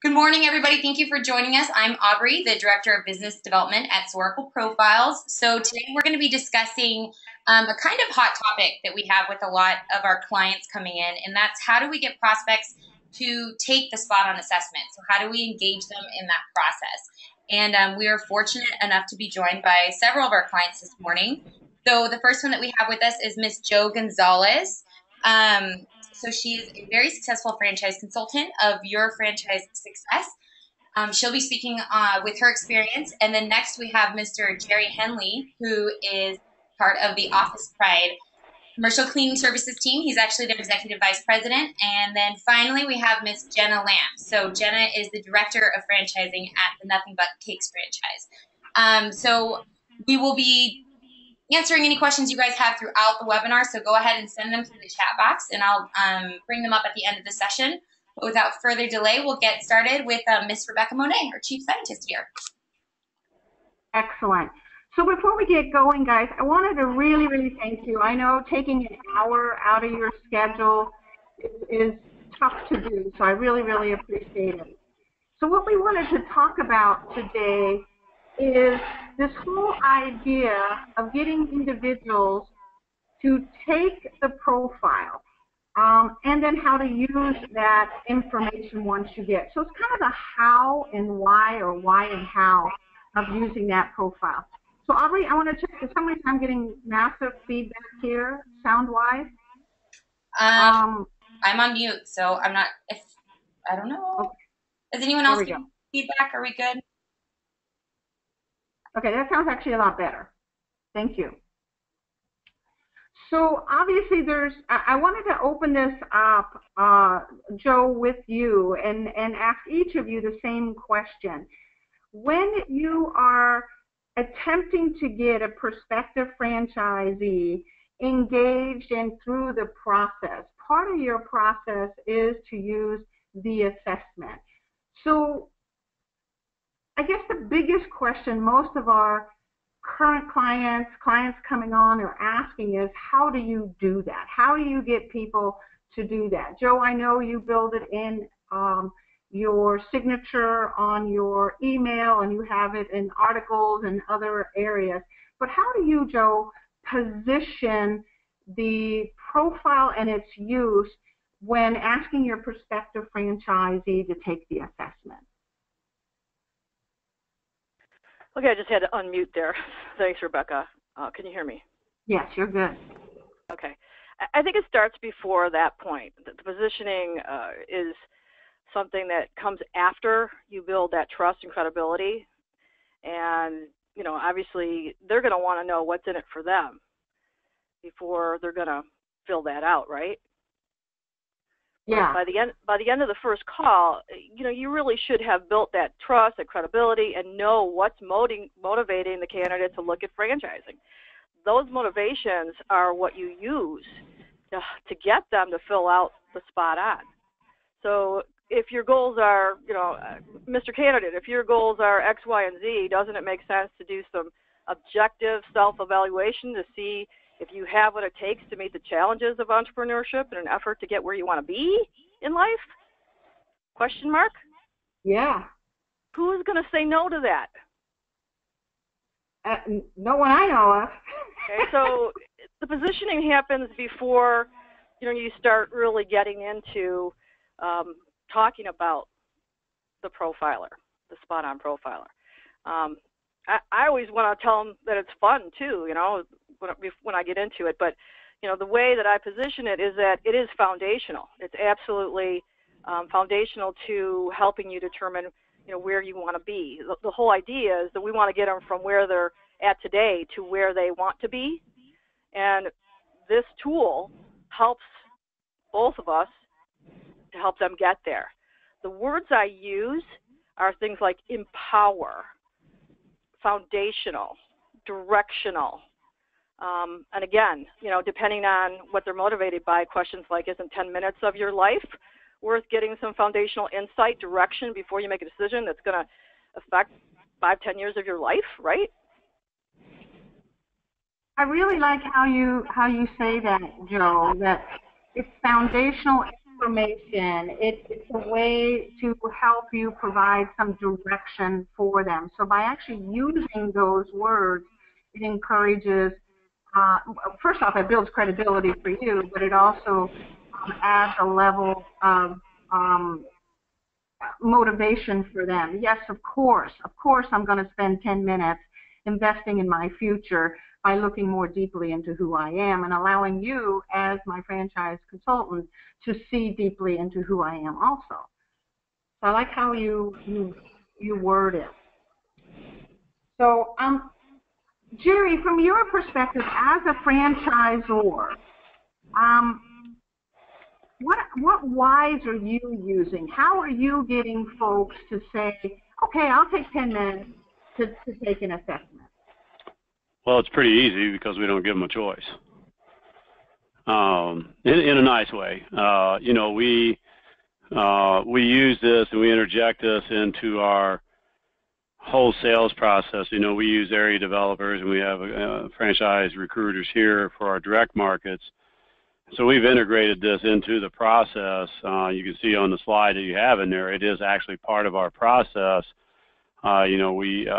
Good morning, everybody. Thank you for joining us. I'm Aubrey, the Director of Business Development at Zoracle Profiles. So today we're going to be discussing a kind of hot topic that we have with a lot of our clients coming in, and that's how do we get prospects to take the SpotOn assessment? So how do we engage them in that process? And we are fortunate enough to be joined by several of our clients this morning. So the first one that we have with us is Miss Jo Gonzales. So she is a very successful franchise consultant of Your Franchise Success. She'll be speaking with her experience. And then next we have Mr. Gerry Henley, who is part of the Office Pride Commercial Cleaning Services team. He's actually their Executive Vice President. And then finally we have Miss Jenna Lamb. So Jenna is the Director of Franchising at the Nothing But Cakes franchise. So we will be answering any questions you guys have throughout the webinar, so go ahead and send them through the chat box, and I'll bring them up at the end of the session. But without further delay, we'll get started with Miss Rebecca Monet, our Chief Scientist here. Excellent. So before we get going, guys, I wanted to really thank you. I know taking an hour out of your schedule is tough to do, so I really appreciate it. So what we wanted to talk about today is this whole idea of getting individuals to take the profile and then how to use that information once you get. So it's kind of the how and why, or why and how of using that profile. So Aubrey, I want to check, for some reason I'm getting massive feedback here, sound-wise. I'm on mute, so I'm not, I don't know. Okay. Is anyone else giving feedback? Are we good? Okay, that sounds actually a lot better. Thank you. So obviously I wanted to open this up, Joe, with you and ask each of you the same question. When you are attempting to get a prospective franchisee engaged and through the process, part of your process is to use the assessment. So I guess the biggest question most of our current clients coming on are asking is, how do you do that? How do you get people to do that? Joe, I know you build it in your signature on your email, and you have it in articles and other areas. But how do you, Joe, position the profile and its use when asking your prospective franchisee to take the assessment? Okay, I just had to unmute there. Thanks, Rebecca. Can you hear me? Yes, you're good. Okay. I think it starts before that point. The positioning is something that comes after you build that trust and credibility. And, you know, obviously they're going to want to know what's in it for them before they're going to fill that out, right? Yeah. By the end of the first call, you know, you really should have built that trust and credibility and know what's motivating the candidate to look at franchising. Those motivations are what you use to get them to fill out the SpotOn. So if your goals are, you know, Mr. Candidate, if your goals are X, Y, and Z, doesn't it make sense to do some objective self-evaluation to see if you have what it takes to meet the challenges of entrepreneurship in an effort to get where you want to be in life? Question mark? Yeah. Who's going to say no to that? No one I know of. Okay, so the positioning happens before, you know, you start really getting into talking about the profiler, the SpotOn profiler. I always want to tell them that it's fun too, you know, when I get into it. But, you know, the way that I position it is that it is foundational. It's absolutely foundational to helping you determine, you know, where you want to be. The whole idea is that we want to get them from where they're at today to where they want to be. And this tool helps both of us to help them get there. The words I use are things like empower, foundational, directional. And again, you know, depending on what they're motivated by, questions like, isn't 10 minutes of your life worth getting some foundational insight, direction before you make a decision that's going to affect 5-10 years of your life, right? I really like how you say that, Joe, that it's foundational information. It's a way to help you provide some direction for them. So by actually using those words, it encourages, first off, it builds credibility for you, but it also adds a level of motivation for them. Yes, of course, I'm going to spend 10 minutes investing in my future by looking more deeply into who I am and allowing you as my franchise consultant to see deeply into who I am also. So I like how you word it. So, Gerry, from your perspective as a franchisor, what whys are you using? How are you getting folks to say, okay, I'll take 10 minutes to take an assessment? Well, it's pretty easy because we don't give them a choice. In a nice way. You know, we use this and we interject this into our whole sales process. You know, we use area developers and we have franchise recruiters here for our direct markets. So we've integrated this into the process. You can see on the slide that you have in there, it is actually part of our process. You know, we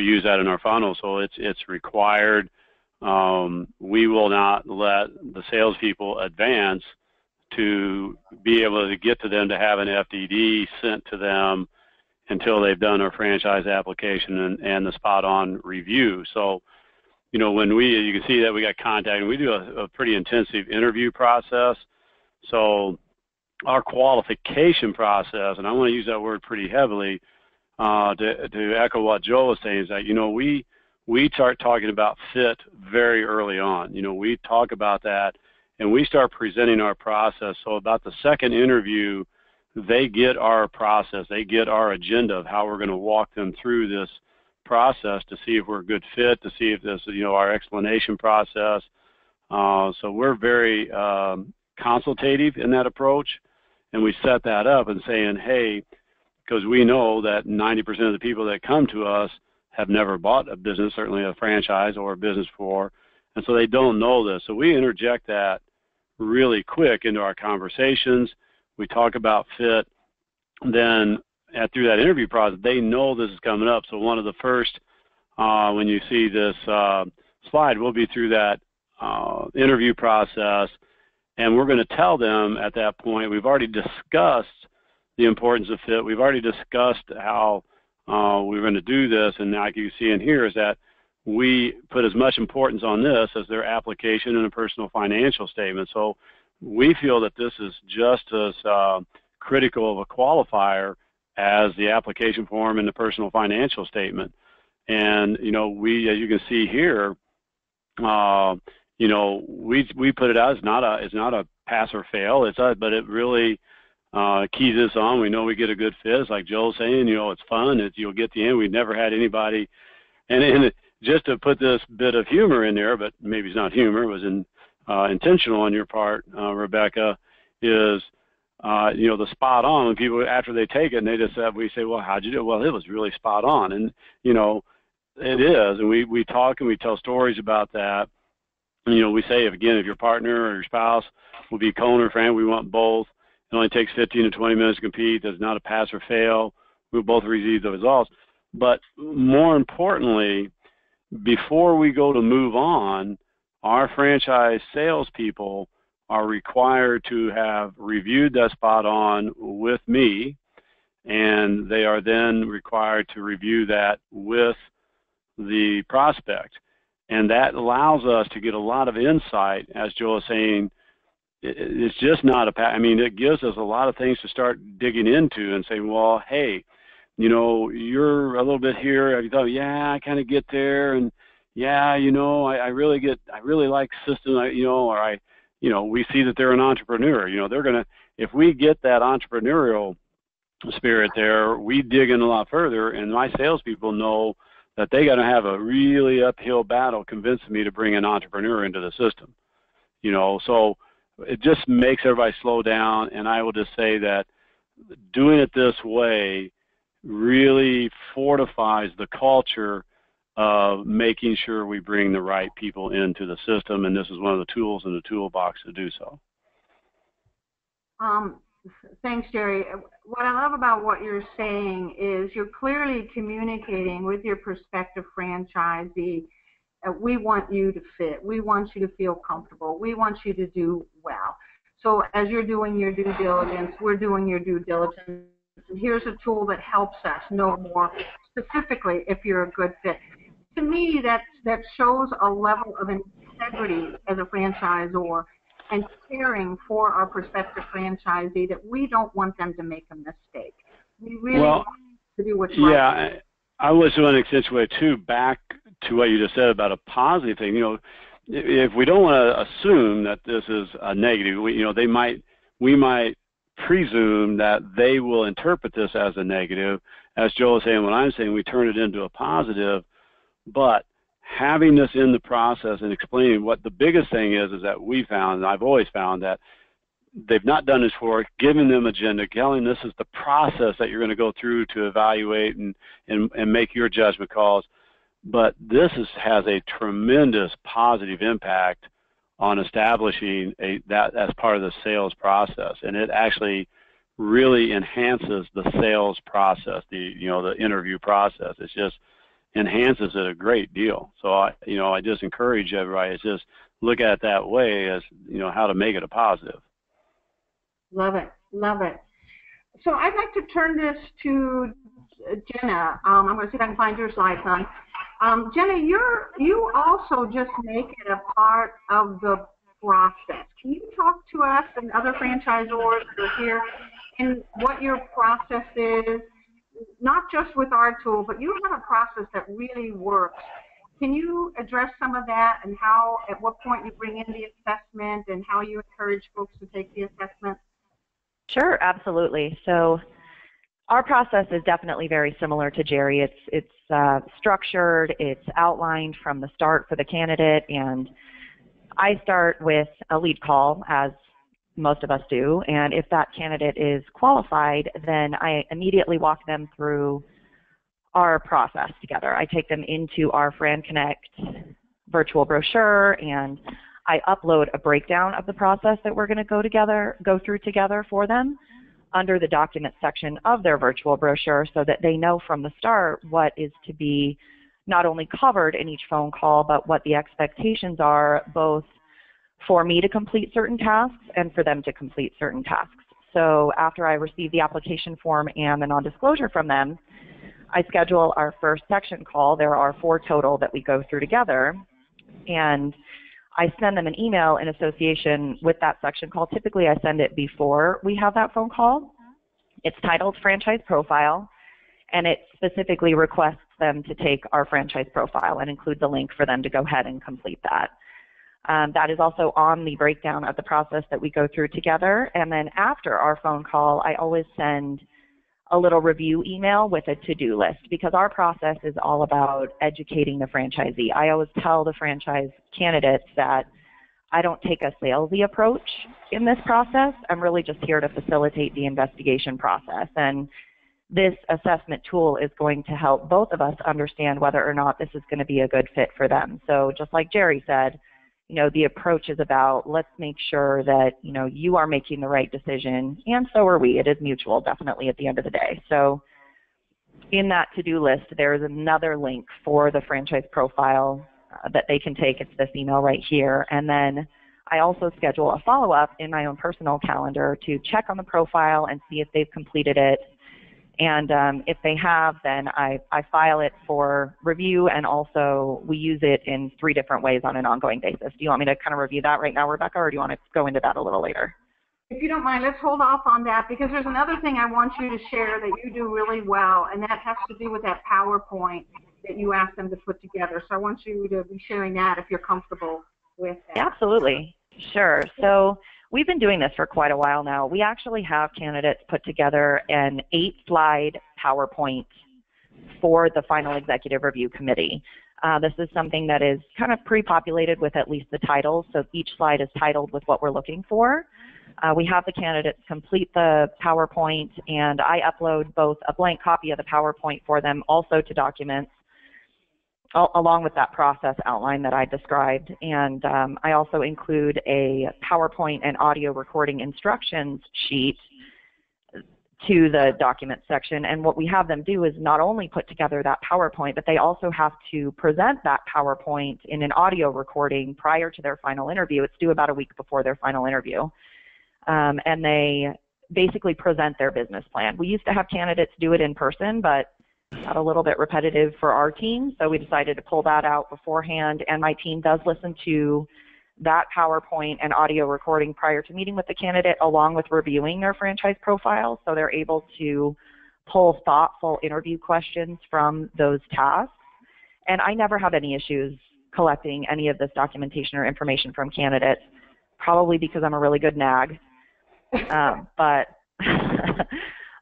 use that in our funnel, so it's required. We will not let the salespeople advance to be able to get to them to have an FDD sent to them until they've done our franchise application and the SpotOn review. So, you know, when you can see that we got contact, and we do a pretty intensive interview process. So our qualification process, and I want to use that word pretty heavily to echo what Joe was saying, is that, you know, we start talking about fit very early on. You know, we talk about that and we start presenting our process. So about the second interview, they get our process, they get our agenda of how we're going to walk them through this process to see if we're a good fit, to see if this, you know, our explanation process. So we're very consultative in that approach, and we set that up and saying, hey, because we know that 90% of the people that come to us have never bought a business, certainly a franchise or a business before, and so they don't know this. So we interject that really quick into our conversations. We talk about fit. Then through that interview process, they know this is coming up. So one of the first, when you see this slide, we'll be through that interview process, and we're going to tell them at that point, we've already discussed the importance of fit. We've already discussed how we're going to do this, and like you see in here is that we put as much importance on this as their application and a personal financial statement. So we feel that this is just as critical of a qualifier as the application form and the personal financial statement. And, you know, we, as you can see here, you know, we put it out, it's not a pass or fail, but it really keys us on. We know we get a good fit. It's like Joel's saying, you know, it's fun. You'll get the end. We've never had anybody, and just to put this bit of humor in there, but maybe it's not humor, it was intentional on your part, Rebecca, is, you know, the spot on, when people, after they take it, and they just said, we say, well, how'd you do? Well, it was really spot on. And, you know, it is. And we talk and we tell stories about that. And, you know, we say, if your partner or your spouse will be co-owner friend, we want both. It only takes 15 to 20 minutes to compete. There's not a pass or fail. We'll both receive the results. But more importantly, before we go to move on, our franchise salespeople are required to have reviewed that SpotOn with me, and they are then required to review that with the prospect. And that allows us to get a lot of insight, as Joel is saying. It's just not it gives us a lot of things to start digging into and saying, well, hey, you know, you're a little bit here. Have you thought, yeah, I kind of get there, and yeah, you know, I really like systems, you know, or you know, we see that they're an entrepreneur. You know, they're gonna, if we get that entrepreneurial spirit there, we dig in a lot further, and my salespeople know that they got to have a really uphill battle convincing me to bring an entrepreneur into the system. You know, so it just makes everybody slow down, and I will just say that doing it this way really fortifies the culture of making sure we bring the right people into the system, and this is one of the tools in the toolbox to do so. Thanks, Gerry. What I love about what you're saying is you're clearly communicating with your prospective franchisee. We want you to fit. We want you to feel comfortable. We want you to do well. So as you're doing your due diligence, we're doing your due diligence. Here's a tool that helps us know more specifically if you're a good fit. To me, that shows a level of integrity as a franchisor and caring for our prospective franchisee that we don't want them to make a mistake. We really want to do what's right. Yeah, I was going to accentuate too, back to what you just said about a positive thing. You know, if we don't want to assume that this is a negative, we might presume that they will interpret this as a negative. As Joe was saying, what I'm saying, we turn it into a positive, but having this in the process and explaining what the biggest thing is that we found, and I've always found that they've not done this before, giving them agenda, telling this is the process that you're going to go through to evaluate and make your judgment calls. But this has a tremendous positive impact on establishing that as part of the sales process, and it actually really enhances the sales process, the interview process. It's just enhances it a great deal. So I just encourage everybody to just look at it that way as how to make it a positive. Love it, love it. So I'd like to turn this to Jenna. I'm going to see if I can find your slides on. Jenna, you also just make it a part of the process. Can you talk to us and other franchisors that are here and what your process is? Not just with our tool, but you have a process that really works. Can you address some of that and at what point you bring in the assessment and how you encourage folks to take the assessment? Sure, absolutely. So our process is definitely very similar to Gerry. It's structured, it's outlined from the start for the candidate, and I start with a lead call, as most of us do, and if that candidate is qualified, then I immediately walk them through our process together. I take them into our Fran Connect virtual brochure, and I upload a breakdown of the process that we're going to go through together for them under the document section of their virtual brochure, so that they know from the start what is to be not only covered in each phone call, but what the expectations are, both for me to complete certain tasks and for them to complete certain tasks. So after I receive the application form and the non-disclosure from them, I schedule our first section call. There are 4 total that we go through together, and I send them an email in association with that section call. Typically, I send it before we have that phone call. It's titled Franchise Profile, and it specifically requests them to take our franchise profile and includes a link for them to go ahead and complete that. That is also on the breakdown of the process that we go through together. And then after our phone call, I always send a little review email with a to-do list, because our process is all about educating the franchisee. I always tell the franchise candidates that I don't take a salesy approach in this process. I'm really just here to facilitate the investigation process. And this assessment tool is going to help both of us understand whether or not this is going to be a good fit for them. So just like Gerry said, the approach is about, let's make sure that, you are making the right decision, and so are we. It is mutual, definitely, at the end of the day. So in that to-do list, there is another link for the franchise profile that they can take. It's this email right here. And then I also schedule a follow-up in my own personal calendar to check on the profile and see if they've completed it. And if they have, then I file it for review, and also we use it in 3 different ways on an ongoing basis. Do you want me to kind of review that right now, Rebecca, or do you want to go into that a little later? If you don't mind, let's hold off on that, because there's another thing I want you to share that you do really well, and that has to do with that PowerPoint that you asked them to put together. So I want you to be sharing that if you're comfortable with that. Absolutely. Sure. So we've been doing this for quite a while now. We actually have candidates put together an 8-slide PowerPoint for the final executive review committee. This is something that is kind of pre-populated with at least the titles, so each slide is titled with what we're looking for. We have the candidates complete the PowerPoint, and I upload both a blank copy of the PowerPoint for them, also to Documents. along with that process outline that I described. And I also include a PowerPoint and audio recording instructions sheet to the document section. And what we have them do is not only put together that PowerPoint, but they also have to present that PowerPoint in an audio recording prior to their final interview. It's due about a week before their final interview. And they basically present their business plan. We used to have candidates do it in person, but got a little bit repetitive for our team, so we decided to pull that out beforehand. And my team does listen to that PowerPoint and audio recording prior to meeting with the candidate, along with reviewing their franchise profile, so they're able to pull thoughtful interview questions from those tasks. And I never have any issues collecting any of this documentation or information from candidates, probably because I'm a really good nag. But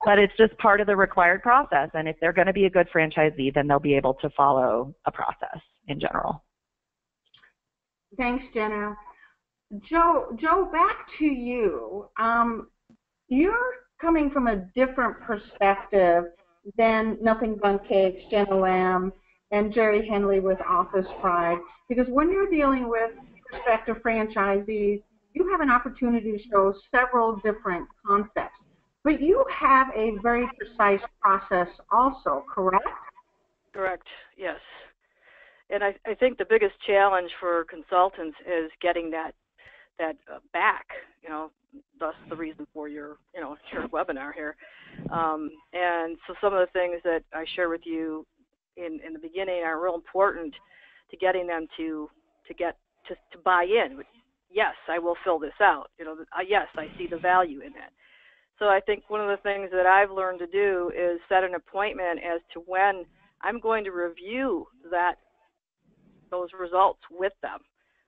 but it's just part of the required process. And if they're going to be a good franchisee, then they'll be able to follow a process in general. Thanks, Jenna. Joe, back to you. You're coming from a different perspective than Nothing Bundt Cakes, Jenna Lamb, and Gerry Henley with Office Pride, because when you're dealing with prospective franchisees, you have an opportunity to show several different concepts. But you have a very precise process also, correct? Correct, yes. And I think the biggest challenge for consultants is getting that back, thus the reason for your webinar here. And so some of the things that I share with you in the beginning are real important to getting them to buy in. Yes, I will fill this out. Yes, I see the value in it. So I think one of the things that I've learned to do is set an appointment as to when I'm going to review those results with them,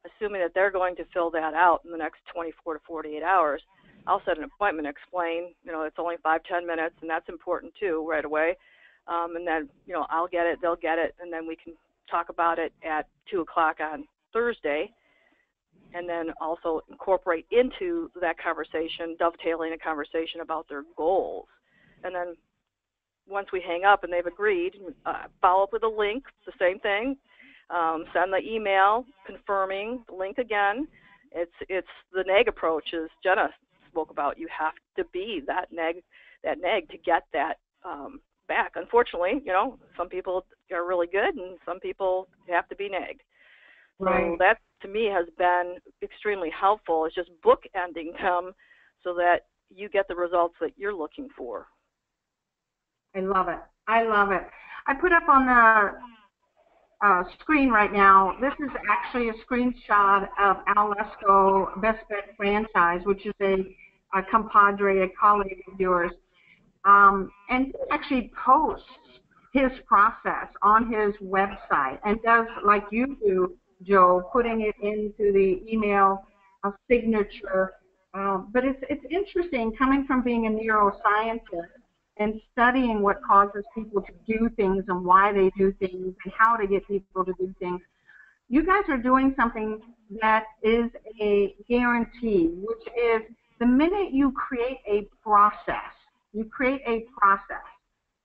assuming that they're going to fill that out in the next 24 to 48 hours. I'll set an appointment, explain, it's only 5-10 minutes, and that's important too, right away. And then, I'll get it, they'll get it, and then we can talk about it at 2 o'clock on Thursday, and then also incorporate into that conversation, dovetailing a conversation about their goals. And then once we hang up and they've agreed, follow up with a link, the same thing. Send the email confirming the link again. It's the neg approach, as Jenna spoke about. You have to be that neg to get that back. Unfortunately, some people are really good and some people have to be negged. Right. So that, to me, has been extremely helpful. It's just bookending them so that you get the results that you're looking for. I love it. I love it. I put up on the screen right now, this is actually a screenshot of Al Lesko, Best Bet Franchise, which is a compadre, a colleague of yours. And he actually posts his process on his website and does like you do, Joe, putting it into the email signature. But it's interesting coming from being a neuroscientist and studying what causes people to do things and why they do things and how to get people to do things. You guys are doing something that is a guarantee, which is the minute you create a process,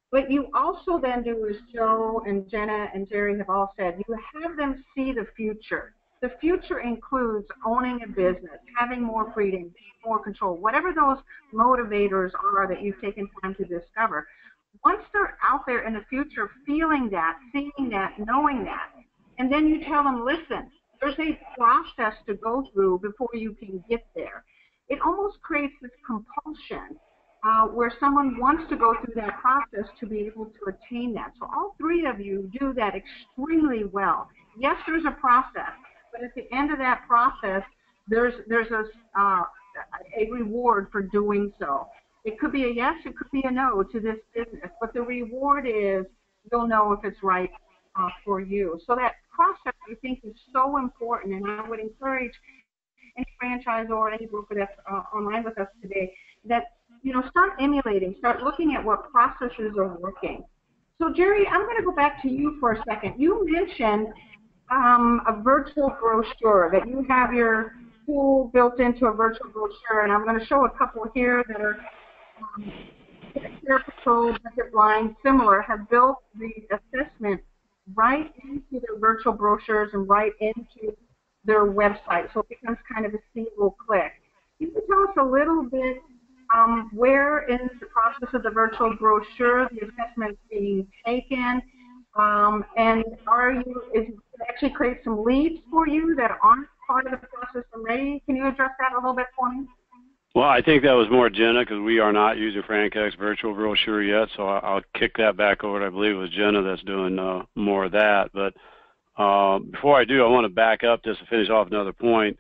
but you also then do, as Joe and Jenna and Gerry have all said, you have them see the future. The future includes owning a business, having more freedom, more control, whatever those motivators are that you've taken time to discover. Once they're out there in the future feeling that, seeing that, knowing that, and then you tell them, listen, there's a process to go through before you can get there. It almost creates this compulsion where someone wants to go through that process to be able to attain that. So all three of you do that extremely well. Yes, there's a process, but at the end of that process, there's a reward for doing so. It could be a yes, it could be a no to this business, but the reward is you'll know if it's right for you. So that process, I think, is so important, and I would encourage any franchisor or any broker that's online with us today that, start emulating, start looking at what processes are working. So, Gerry, I'm going to go back to you for a second. You mentioned a virtual brochure, that you have your tool built into a virtual brochure, and I'm going to show a couple here that are Care Patrol, Budget Blind, similar, have built the assessment right into their virtual brochures and right into their website. So it becomes kind of a single click. You can tell us a little bit where in the process of the virtual brochure the assessment is being taken, and is it actually create some leads for you that aren't part of the process already? Can you address that a little bit for me? Well, I think that was more Jenna, because we are not using FrankX virtual brochure yet, so I'll kick that back over to, I believe it was Jenna that's doing more of that. But before I do, I want to back up just to finish off another point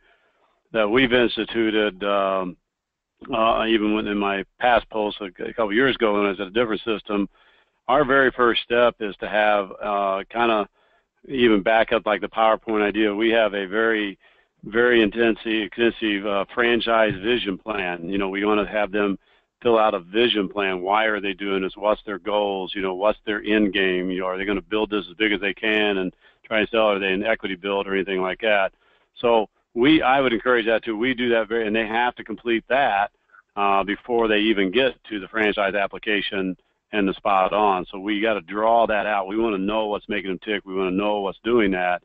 that we've instituted, even in my past post a couple years ago when I was at a different system. Our very first step is to have kind of even back up like the PowerPoint idea. We have a very extensive franchise vision plan. You know, we want to have them fill out a vision plan. Why are they doing this? What's their goals? You know, what's their end game? You know, are they going to build this as big as they can and try and sell? Are they an equity build or anything like that? So I would encourage that too. We do that and they have to complete that before they even get to the franchise application and the SpotOn. So we got to draw that out. We want to know what's making them tick. We want to know what's doing that.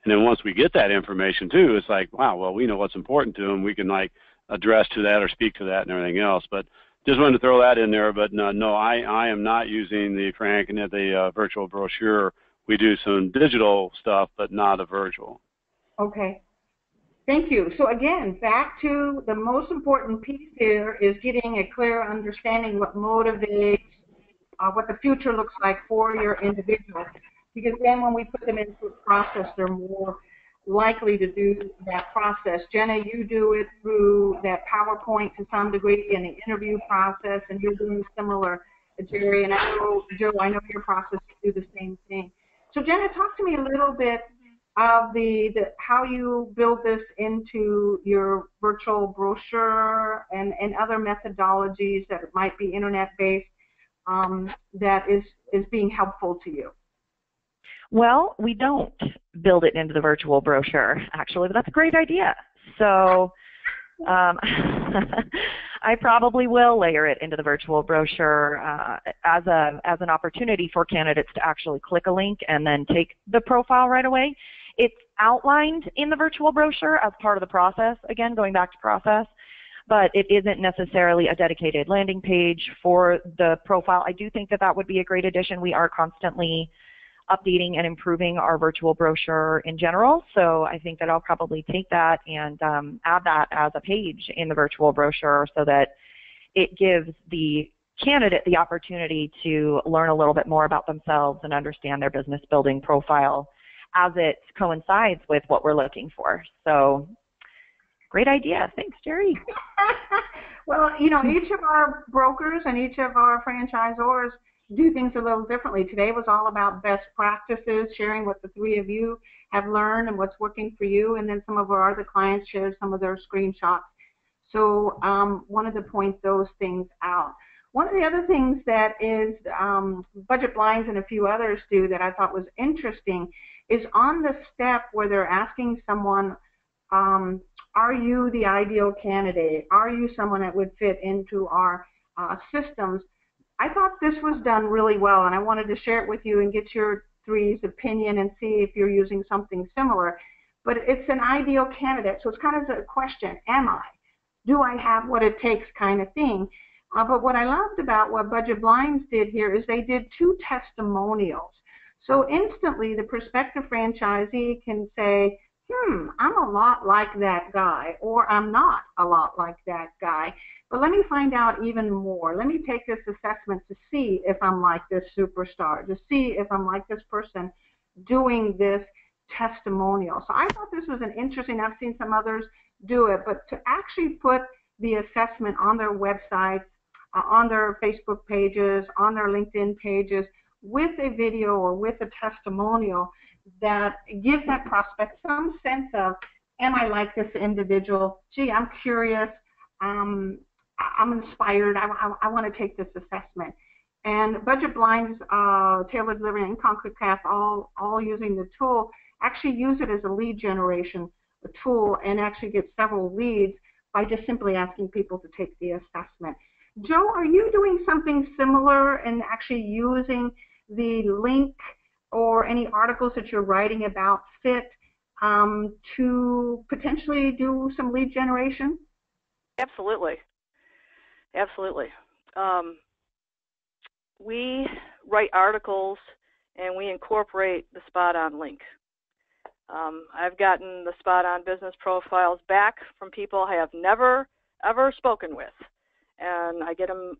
And then once we get that information too, it's like, wow, well, we know what's important to them. We can like address to that or speak to that and everything else. But just wanted to throw that in there. But no, I am not using the the virtual brochure. We do some digital stuff, but not a virtual. Okay. Thank you. So again, back to the most important piece here is getting a clear understanding what motivates, what the future looks like for your individual. Because then when we put them into a process, they're more likely to do that process. Jenna, you do it through that PowerPoint to some degree in the interview process, and you're doing similar, Gerry. And I know, Joe, I know your process to do the same thing. So Jenna, talk to me a little bit of how you build this into your virtual brochure and other methodologies that might be internet-based that is being helpful to you. Well, we don't build it into the virtual brochure, actually, but that's a great idea. So I probably will layer it into the virtual brochure as an opportunity for candidates to actually click a link and then take the profile right away. It's outlined in the virtual brochure as part of the process, again, going back to process, but it isn't necessarily a dedicated landing page for the profile. I do think that that would be a great addition. We are constantly updating and improving our virtual brochure in general, so I think that I'll probably take that and add that as a page in the virtual brochure so that it gives the candidate the opportunity to learn a little bit more about themselves and understand their business building profile as it coincides with what we're looking for. So great idea. Thanks, Gerry. Well, you know, each of our brokers and each of our franchisors do things a little differently. Today was all about best practices, sharing what the three of you have learned and what's working for you, and then some of our other clients shared some of their screenshots. So wanted to point those things out. One of the other things that is Budget Blinds and a few others do that I thought was interesting is on the step where they're asking someone, are you the ideal candidate? Are you someone that would fit into our systems? I thought this was done really well, and I wanted to share it with you and get your three's opinion and see if you're using something similar. But it's an ideal candidate, so it's kind of a question, am I? Do I have what it takes kind of thing? But what I loved about what Budget Blinds did here is they did 2 testimonials. So instantly the prospective franchisee can say, I'm a lot like that guy, or I'm not a lot like that guy. But let me find out even more. Let me take this assessment to see if I'm like this superstar, to see if I'm like this person doing this testimonial. So I thought this was an interesting, I've seen some others do it, but to actually put the assessment on their websites, on their Facebook pages, on their LinkedIn pages, with a video or with a testimonial that gives that prospect some sense of, am I like this individual? Gee, I'm curious. I'm inspired. I want to take this assessment. And Budget Blinds, Tailored Living, and CONCACAF, all using the tool, actually use it as a lead generation tool and actually get several leads by just simply asking people to take the assessment. Joe, are you doing something similar and actually using the link or any articles that you're writing about fit to potentially do some lead generation? Absolutely. Absolutely. We write articles and we incorporate the SpotOn link. I've gotten the SpotOn business profiles back from people I have never, ever spoken with. And I get an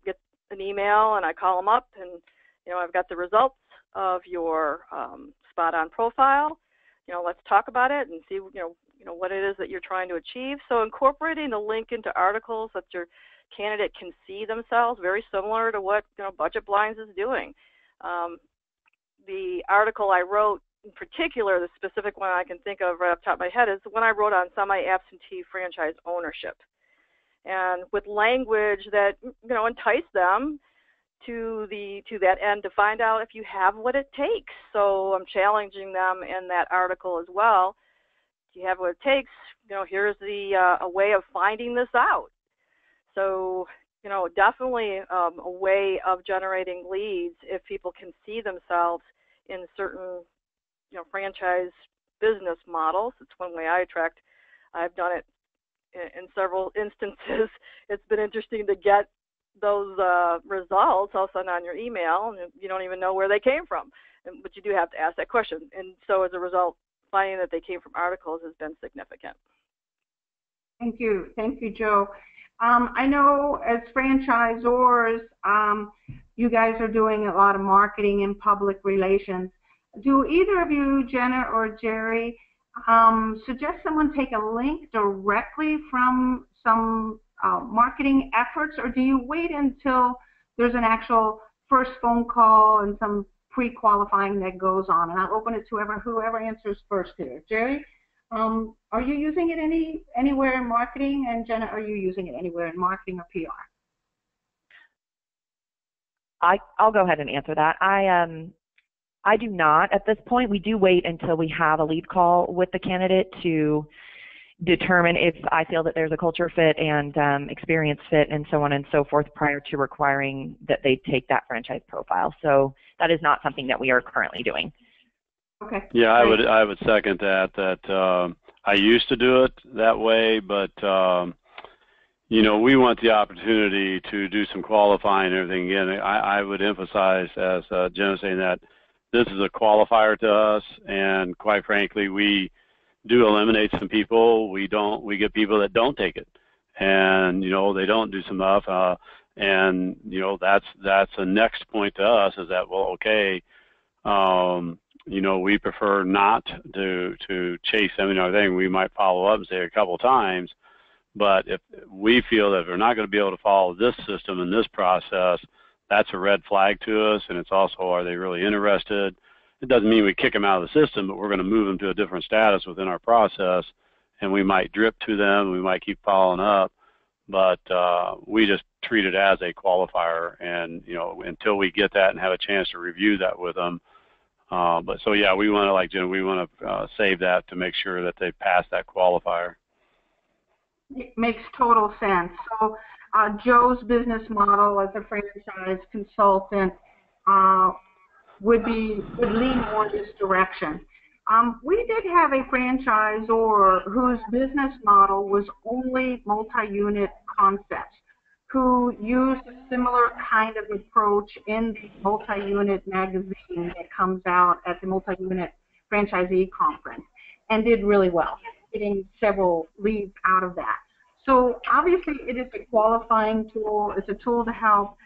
email and I call them up and, I've got the results of your SpotOn profile. Let's talk about it and see, what it is that you're trying to achieve. So incorporating the link into articles that your candidate can see themselves, very similar to what, Budget Blinds is doing. The article I wrote in particular, the specific one I can think of right off the top of my head, is the one I wrote on semi-absentee franchise ownership. And with language that, entice them to that end to find out if you have what it takes. So I'm challenging them in that article as well. Do you have what it takes? Here's a way of finding this out. So, definitely a way of generating leads if people can see themselves in certain, franchise business models. It's one way I attract. I've done it in several instances. It's been interesting to get those results all of a sudden on your email, and you don't even know where they came from. But you do have to ask that question. And so as a result, finding that they came from articles has been significant. Thank you. Thank you, Joe. I know as franchisors, you guys are doing a lot of marketing and public relations. Do either of you, Jenna or Gerry, suggest someone take a link directly from some marketing efforts, or do you wait until there's an actual first phone call and some pre-qualifying that goes on? And I'll open it to whoever answers first here. Gerry, are you using it anywhere in marketing? And Jenna, are you using it anywhere in marketing or PR? I'll go ahead and answer that. I do not at this point. We do wait until we have a lead call with the candidate to determine if I feel that there's a culture fit and experience fit and so on and so forth prior to requiring that they take that franchise profile. So that is not something that we are currently doing. Okay. Yeah, I would second that I used to do it that way, but we want the opportunity to do some qualifying and everything. Again, I would emphasize, as Jenna saying, that this is a qualifier to us, and quite frankly, we do eliminate some people. We get people that don't take it, and they don't do some enough, and that's the next point to us is that, well, okay, we prefer not to chase them and everything. We might follow up and say a couple times, but if we feel that we're not going to be able to follow this system and this process, that's a red flag to us. And it's also, are they really interested? It doesn't mean we kick them out of the system, but we're going to move them to a different status within our process, and we might drip to them. We might keep following up, but we just treat it as a qualifier, and until we get that and have a chance to review that with them. But so yeah, we want to, like Jen, we want to save that to make sure that they pass that qualifier. It makes total sense. So Joe's business model as a franchise consultant would lean more this direction. We did have a franchisor whose business model was only multi-unit concepts, who used a similar kind of approach in the multi-unit magazine that comes out at the multi-unit franchisee conference, and did really well, getting several leads out of that. So obviously it is a qualifying tool. It's a tool to help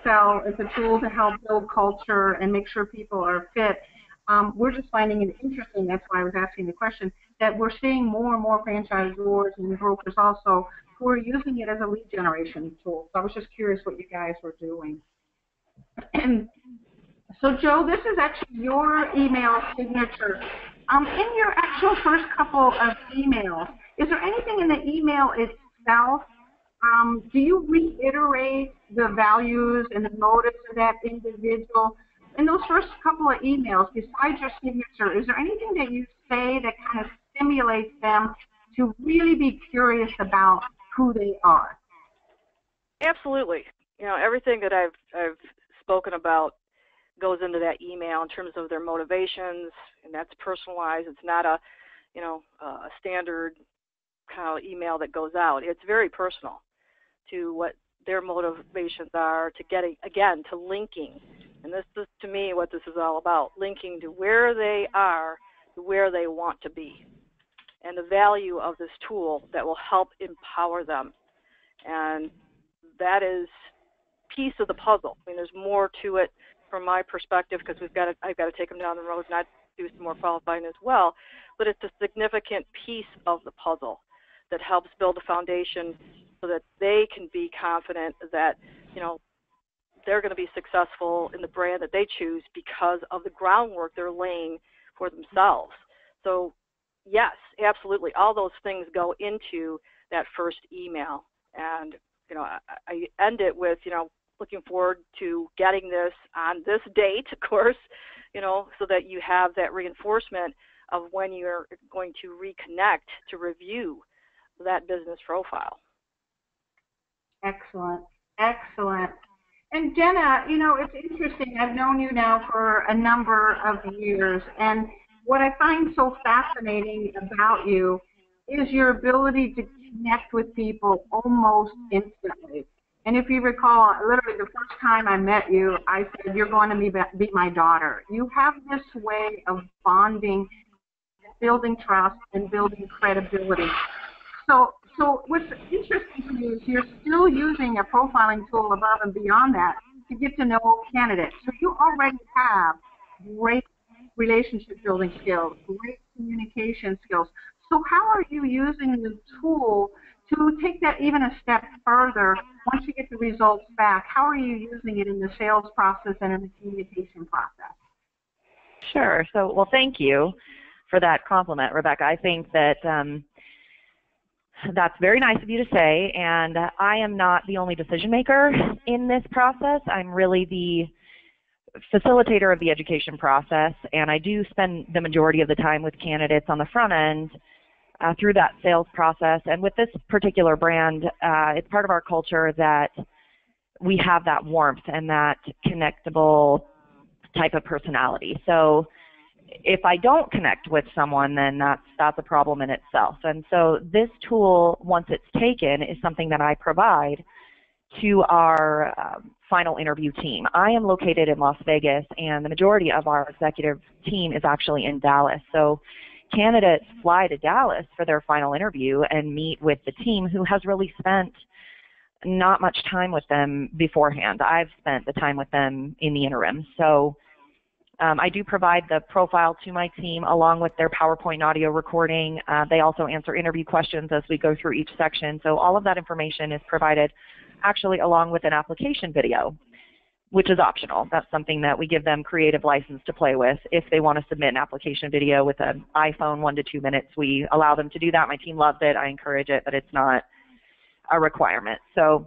sell. It's a tool to help build culture and make sure people are fit. We're just finding it interesting, that's why I was asking the question, that we're seeing more and more franchisors and brokers also who are using it as a lead generation tool. So I was just curious what you guys were doing. And so Joe, this is actually your email signature. In your actual first couple of emails, is there anything in the email itself? Do you reiterate the values and the motives of that individual? In those first couple of emails, besides your signature, is there anything that you say that kind of stimulates them to really be curious about who they are? Absolutely. Everything that I've spoken about goes into that email in terms of their motivations, and that's personalized. It's not a, a standard kind of email that goes out. It's very personal to what their motivations are, to getting, again, to linking. And this is, to me, what this is all about, linking to where they are, to where they want to be, and the value of this tool that will help empower them. And that is piece of the puzzle. I mean, there's more to it from my perspective, because I've got to take them down the road and I do some more qualifying as well. But it's a significant piece of the puzzle that helps build a foundation so that they can be confident that, they're going to be successful in the brand that they choose because of the groundwork they're laying for themselves. So yes, absolutely, all those things go into that first email. And I end it with, looking forward to getting this on this date, of course, so that you have that reinforcement of when you're going to reconnect to review that business profile. Excellent, excellent. And Jenna, it's interesting. I've known you now for a number of years, and what I find so fascinating about you is your ability to connect with people almost instantly. And if you recall, literally the first time I met you, I said, you're going to be my daughter. You have this way of bonding, building trust, and building credibility. So what's interesting to me is you're still using a profiling tool above and beyond that to get to know candidates. So you already have great relationship building skills, great communication skills. So how are you using the tool to take that even a step further once you get the results back? How are you using it in the sales process and in the communication process? Sure. So, well, thank you for that compliment, Rebecca. I think that that's very nice of you to say, and I am not the only decision maker in this process. I'm really the facilitator of the education process, and I do spend the majority of the time with candidates on the front end through that sales process. And with this particular brand, it's part of our culture that we have that warmth and that connectable type of personality. So if I don't connect with someone, then that's a problem in itself. And so this tool, once it's taken, is something that I provide to our final interview team. I am located in Las Vegas, and the majority of our executive team is actually in Dallas. So candidates fly to Dallas for their final interview and meet with the team, who has really spent not much time with them beforehand. I've spent the time with them in the interim. So I do provide the profile to my team along with their PowerPoint audio recording. They also answer interview questions as we go through each section. So all of that information is provided actually along with an application video, which is optional. That's something that we give them creative license to play with. If they want to submit an application video with an iPhone, 1 to 2 minutes, we allow them to do that. My team loves it. I encourage it, but it's not a requirement. So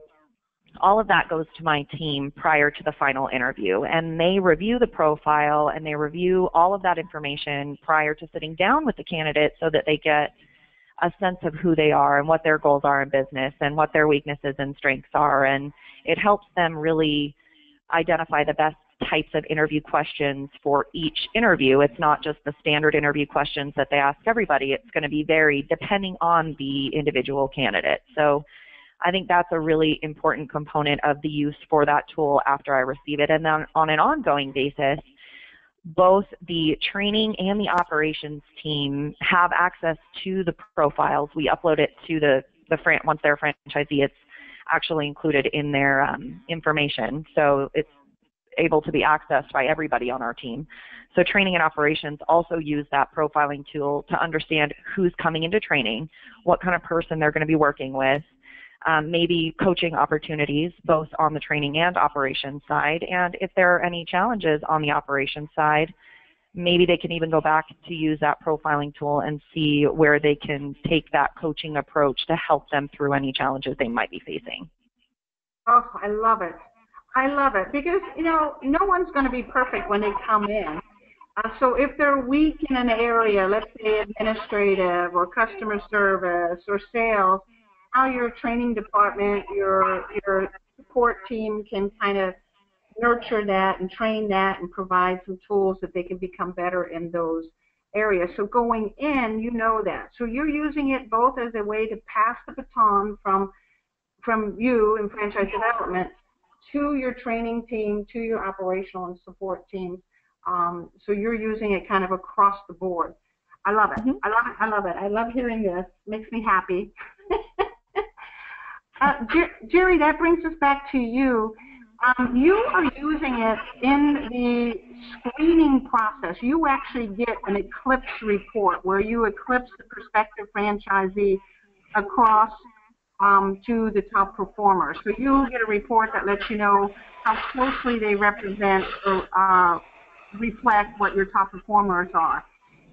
all of that goes to my team prior to the final interview, and they review the profile and they review all of that information prior to sitting down with the candidate so that they get a sense of who they are and what their goals are in business and what their weaknesses and strengths are. And it helps them really identify the best types of interview questions for each interview. It's not just the standard interview questions that they ask everybody. It's going to be varied depending on the individual candidate. So I think that's a really important component of the use for that tool after I receive it. And then on an ongoing basis, both the training and the operations team have access to the profiles. We upload it to once they're a franchisee, it's actually included in their information. So it's able to be accessed by everybody on our team. So training and operations also use that profiling tool to understand who's coming into training, what kind of person they're going to be working with, maybe coaching opportunities both on the training and operations side. And if there are any challenges on the operations side, maybe they can even go back to use that profiling tool and see where they can take that coaching approach to help them through any challenges they might be facing. Oh, I love it. I love it because, no one's going to be perfect when they come in. So if they're weak in an area, let's say administrative or customer service or sales, how your training department, your support team can kind of nurture that and train that and provide some tools that they can become better in those areas. So going in, you know that. So you're using it both as a way to pass the baton from you in franchise development to your training team, to your operational and support teams. So you're using it kind of across the board. I love it. Mm-hmm. I love it. I love it. I love hearing this. Makes me happy. Gerry, that brings us back to you. You are using it in the screening process. You actually get an eclipse report where you eclipse the prospective franchisee across to the top performers. So you'll get a report that lets you know how closely they represent or reflect what your top performers are.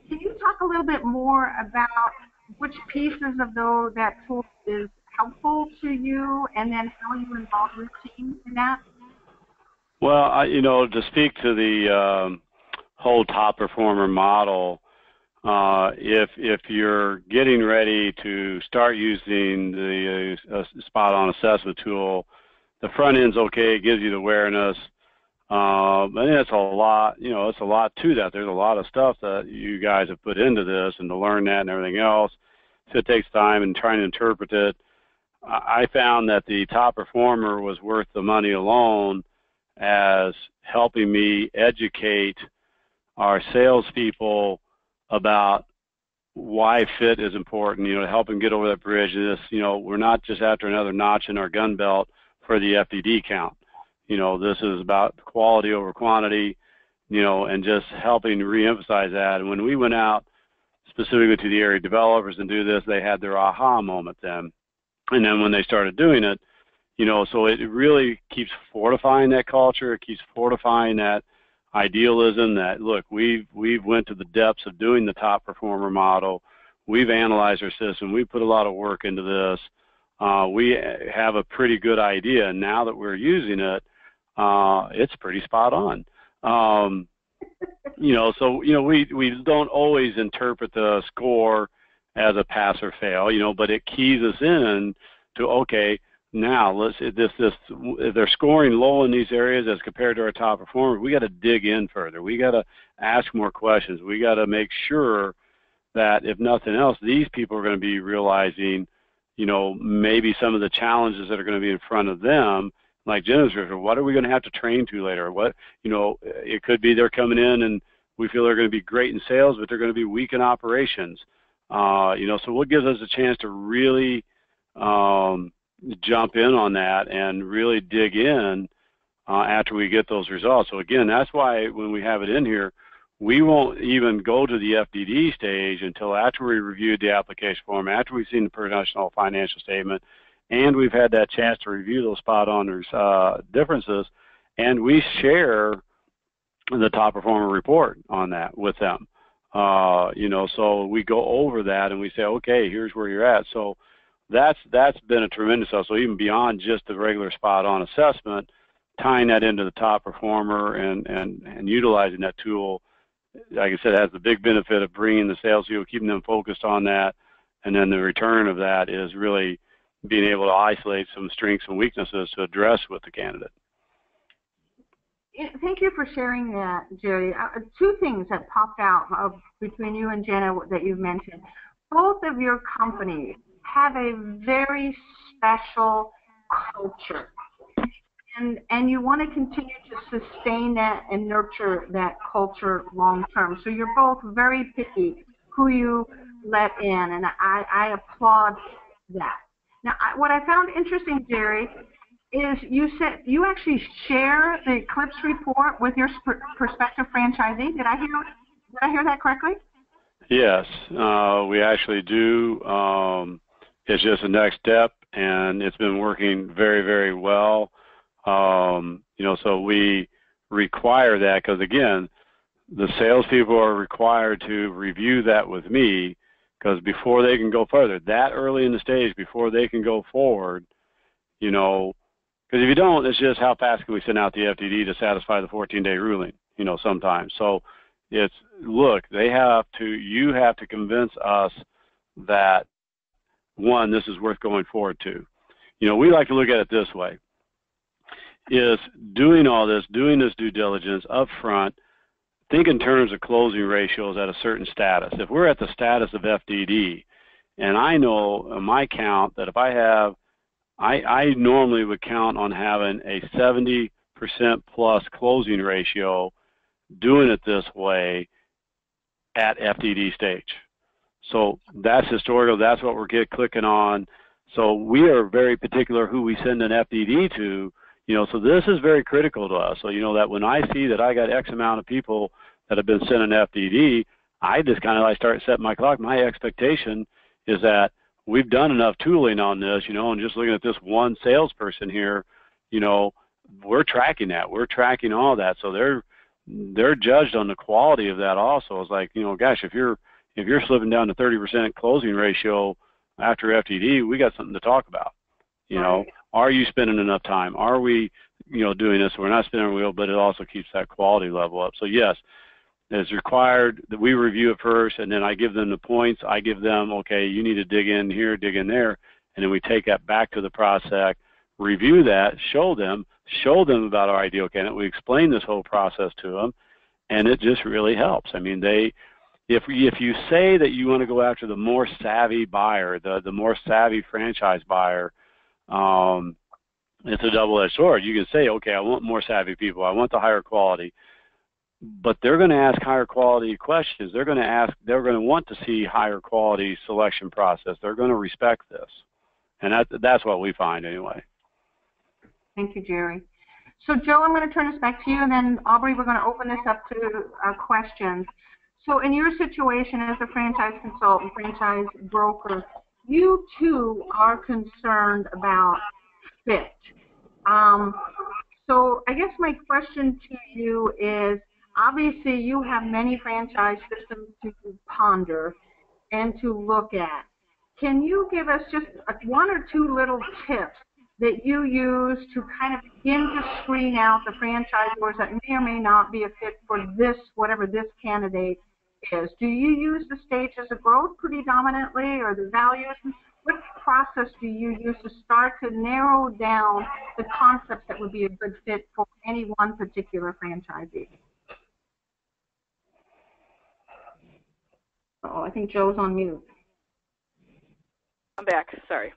Can you talk a little bit more about which pieces of that tool is helpful to you, and then how you involve your team in that? Well, to speak to the whole top performer model, if you're getting ready to start using the SpotOn assessment tool, the front end's okay. It gives you the awareness. And it's a lot, it's a lot to that. There's a lot of stuff that you guys have put into this and to learn that and everything else. So it takes time and trying to interpret it. I found that the top performer was worth the money alone as helping me educate our salespeople about why fit is important, to help them get over that bridge. This, we're not just after another notch in our gun belt for the FDD count. This is about quality over quantity, and just helping reemphasize that. And when we went out specifically to the area developers and do this, they had their aha moment then. And then when they started doing it, so it really keeps fortifying that culture. It keeps fortifying that idealism that, look, we've went to the depths of doing the top performer model. We've analyzed our system. We put a lot of work into this. We have a pretty good idea. And now that we're using it, it's pretty spot on. So, we don't always interpret the score as a pass or fail, but it keys us in to, okay, now if they're scoring low in these areas as compared to our top performers, we got to dig in further. We got to ask more questions. We got to make sure that, if nothing else, these people are going to be realizing, maybe some of the challenges that are going to be in front of them. Like Jenna's, what are we going to have to train to later? What, it could be they're coming in and we feel they're going to be great in sales, but they're going to be weak in operations. So what gives us a chance to really jump in on that and really dig in after we get those results. So again, that's why when we have it in here, we won't even go to the FDD stage until after we reviewed the application form, after we've seen the professional financial statement, and we've had that chance to review those SpotOners differences, and we share the top performer report on that with them. So we go over that and we say, okay, here's where you're at. So that's been a tremendous help. So even beyond just the regular SpotOn assessment, tying that into the top performer and utilizing that tool, like I said, has the big benefit of bringing the sales people, keeping them focused on that, and then the return of that is really being able to isolate some strengths and weaknesses to address with the candidate. Thank you for sharing that, Gerry. Two things that popped out between you and Jenna that you've mentioned. Both of your companies have a very special culture, and you want to continue to sustain that and nurture that culture long term. So you're both very picky who you let in, and I applaud that. Now, what I found interesting, Gerry, is you said you actually share the Eclipse report with your prospective franchisee. Did I hear that correctly? Yes, we actually do. It's just the next step, and it's been working very, very well. So we require that because, again, the salespeople are required to review that with me, because before they can go further, that early in the stage, before they can go forward, because if you don't, it's just how fast can we send out the FDD to satisfy the 14-day ruling, sometimes. So it's, look, you have to convince us that, one, this is worth going forward to. We like to look at it this way. is doing all this, doing this due diligence up front. Think in terms of closing ratios at a certain status. If we're at the status of FDD, and I know in my count that if I have, I normally would count on having a 70% plus closing ratio doing it this way at FDD stage. So that's historical. That's what we're clicking on. So we are very particular who we send an FDD to. So this is very critical to us. So that when I see that I got X amount of people that have been sent an FDD, I just kind of start setting my clock. My expectation is that we've done enough tooling on this, and just looking at this one salesperson here, we're tracking that. We're tracking all that. So they're judged on the quality of that also. It's like, gosh, if you're slipping down to 30% closing ratio after FTD, we got something to talk about. Are you spending enough time? Are we, doing this? We're not spinning a wheel, but it also keeps that quality level up. So yes, it's required that we review it first, and then I give them the points. I give them, okay, you need to dig in here, dig in there, and then we take that back to the prospect, review that, show them about our ideal candidate. We explain this whole process to them, and it just really helps. I mean, if you say that you want to go after the more savvy buyer, the more savvy franchise buyer, it's a double-edged sword. You can say, okay, I want more savvy people. I want the higher quality. But they're going to ask higher quality questions. They're going to want to see higher quality selection process. They're going to respect this. And that's what we find anyway. Thank you, Gerry. So Joe, I'm going to turn this back to you, and then Aubrey, we're going to open this up to questions. So in your situation as a franchise consultant, franchise broker, you too are concerned about fit. So I guess my question to you is, obviously you have many franchise systems to ponder and to look at. Can you give us just one or two little tips that you use to kind of begin to screen out the franchisors that may or may not be a fit for this, whatever this candidate is? Do you use the stages of growth predominantly, or the values? What process do you use to start to narrow down the concepts that would be a good fit for any one particular franchisee? Oh, I think Joe's on mute. I'm back. Sorry.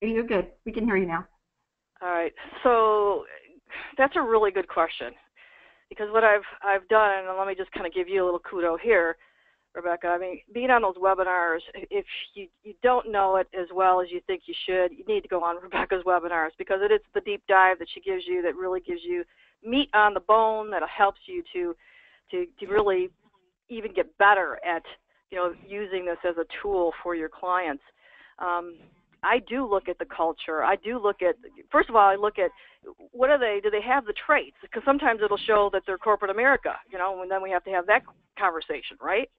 You're good. We can hear you now. All right. So that's a really good question, because what I've done, and let me just kind of give you a little kudo here, Rebecca. I mean, being on those webinars, if you don't know it as well as you think you should, you need to go on Rebecca's webinars, because it is the deep dive that she gives you that really gives you meat on the bone that helps you to really even get better at using this as a tool for your clients. I do look at the culture. I do look at, first of all, I look at what are they, do they have the traits? Because sometimes it'll show that they're corporate America, and then we have to have that conversation, right?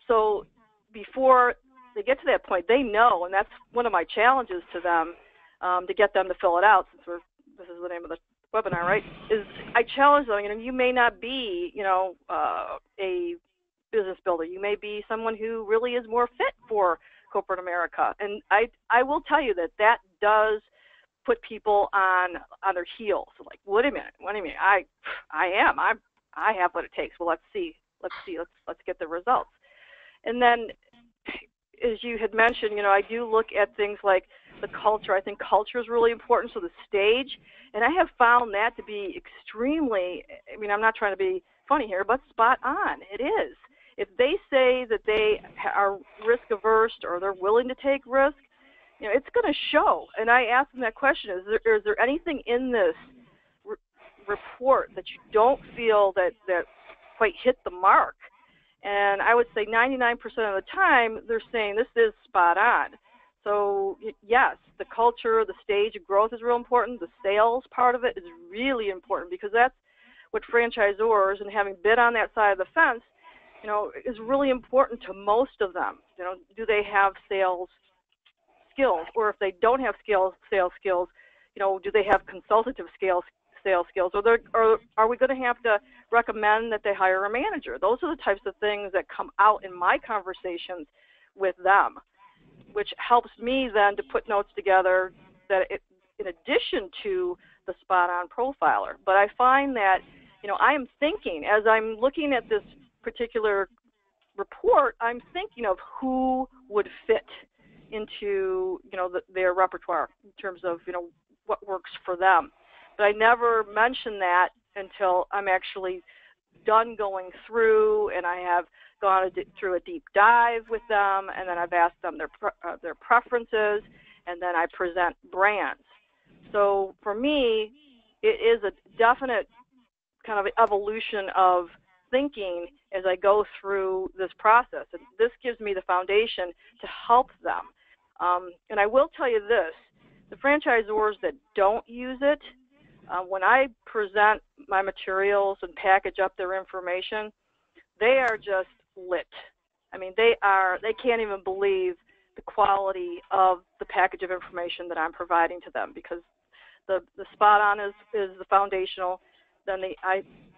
So before they get to that point, they know, and that's one of my challenges to them, to get them to fill it out, since this is the name of the webinar, right, is I challenge them, you may not be, a business builder. You may be someone who really is more fit for corporate America. And I will tell you that does put people on their heels. Like, wait a minute, I have what it takes. Well, let's see, let's get the results. And then, as you had mentioned, I do look at things like the culture. I think culture is really important. So the stage, and I have found that to be extremely, I'm not trying to be funny here, but spot on. It is. If they say that they are risk averse or they're willing to take risk, it's going to show. And I ask them that question: is there anything in this report that you don't feel that quite hit the mark? And I would say 99% of the time they're saying this is spot on. So yes, the culture, the stage of growth is real important. The sales part of it is really important, because that's what franchisors, and having been on that side of the fence, is really important to most of them. Do they have sales skills? Or if they don't have sales skills, do they have consultative sales skills? Or are we going to have to recommend that they hire a manager? Those are the types of things that come out in my conversations with them, which helps me then to put notes together that in addition to the SpotOn profiler. But I find that, I am thinking, as I'm looking at this particular report, I'm thinking of who would fit into, their repertoire in terms of, what works for them. But I never mention that until I'm actually done going through and I have gone through a deep dive with them, and then I've asked them their preferences, and then I present brands. So for me, it is a definite kind of evolution of thinking as I go through this process. And this gives me the foundation to help them. And I will tell you this, the franchisors that don't use it, when I present my materials and package up their information, they are just lit. I mean, they can't even believe the quality of the package of information that I'm providing to them, because the SpotOn is the foundational. Then the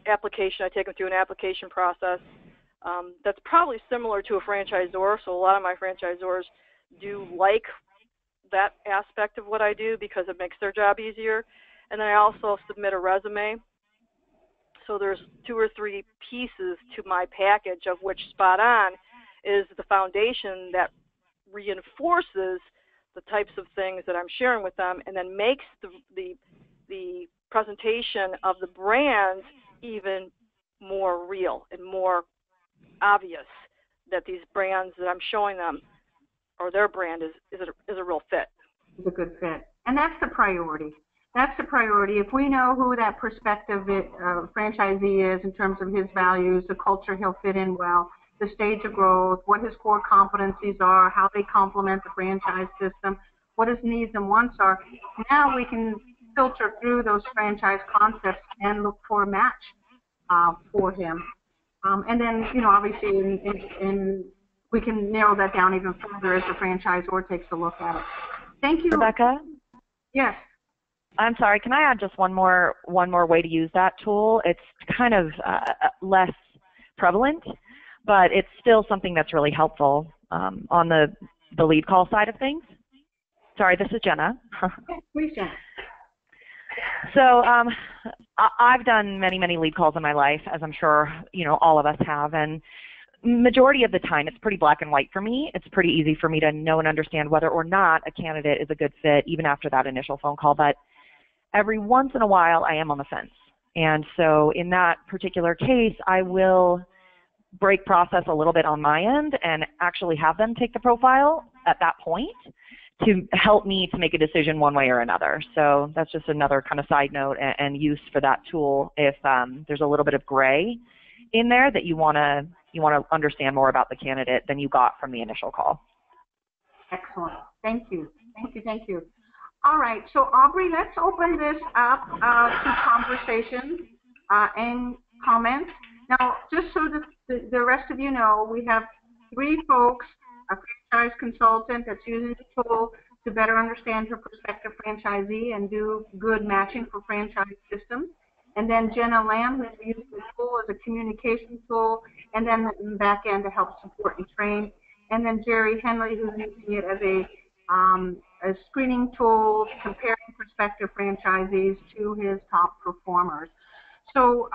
application, I take them through an application process. That's probably similar to a franchisor, so a lot of my franchisors do like that aspect of what I do because it makes their job easier. And then I also submit a resume. So there's 2 or 3 pieces to my package, of which SpotOn is the foundation that reinforces the types of things that I'm sharing with them, and then makes the presentation of the brands even more real and more obvious, that these brands that I'm showing them, or their brand, is a real fit. It's a good fit. And that's the priority. That's the priority. If we know who that prospective franchisee is in terms of his values, the culture he'll fit in well, the stage of growth, what his core competencies are, how they complement the franchise system, what his needs and wants are, now we can filter through those franchise concepts and look for a match for him. And then, obviously, we can narrow that down even further as the franchisor takes a look at it. Thank you. Rebecca? Yes. I'm sorry, can I add just one more way to use that tool? It's kind of less prevalent, but it's still something that's really helpful on the lead call side of things. Sorry, this is Jenna. Please, Jenna. So I've done many lead calls in my life, as I'm sure all of us have, and majority of the time it's pretty black and white for me. It's pretty easy for me to know and understand whether or not a candidate is a good fit even after that initial phone call, but every once in a while I am on the fence. And so in that particular case, I will break process a little bit on my end and actually have them take the profile at that point to help me to make a decision one way or another. So that's just another kind of side note and use for that tool if there's a little bit of gray in there that you want to understand more about the candidate than you got from the initial call. Excellent. Thank you. Thank you. All right. So, Aubrey, let's open this up to conversation and comments. Now, just so that the rest of you know, we have 3 folks, a franchise consultant that's using the tool to better understand her prospective franchisee and do good matching for franchise systems. And then Jenna Lamb, who's using the tool as a communication tool, and then in the back end to help support and train. And then Gerry Henley, who's using it as a screening tool, comparing prospective franchisees to his top performers. So